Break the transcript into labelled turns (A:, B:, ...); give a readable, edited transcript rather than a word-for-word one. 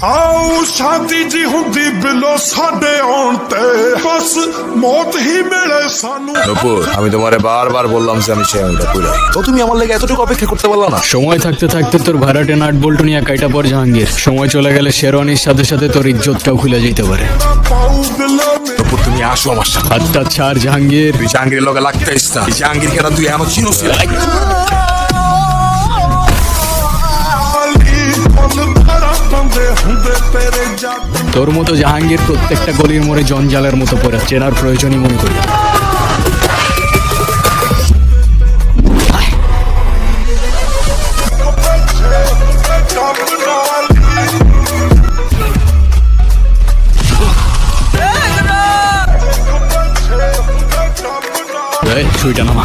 A: ਆਓ ਸ਼ਾਂਤੀ ਜੀ ਹੁੰਦੀ ਬਿਲੋ ਸਾਡੇ ਆਉਣ ਤੇ ਬਸ মত ਹੀ মিলে ਸਾਨੂੰ।
B: নূপুর, আমি তোমারে বারবার বললাম যে আমি শেয়ারটা কইরা তো তুমি আমার লাগে এতটুকু অপেক্ষা করতে পারলা না।
C: সময় থাকতে থাকতে তোর ভাড়াটে নাট বল্টু নিয়ে কাইটা পর জাহাঙ্গীর, সময় চলে গেলে শেরওয়ানির সাথে সাথে তোর ইজ্জতটাও খুলে যেতে পারে।
A: ਪਾਉ ਬਿਲੋ
B: নূপুর, তুমি আসো আমার সাথে।
C: হাতটা ছাড় জাহাঙ্গীর।
B: তুই জাহাঙ্গীরের লগে লাগতেইস না। এই জাহাঙ্গীর কেন তুই এমন চিনোস না?
A: ਬੰਦੇ ਹੁੰਦੇ ਤੇਰੇ ਜੱਟ
C: তোর মতো জাহাঙ্গীর প্রত্যেকটা গলির মোড়ে জঞ্জালের মতো পড়ে, চেনার প্রয়োজনই মনে করি না।
A: ਕੰਮ ਨਾਲ
C: এই, ছুরিটা নামা।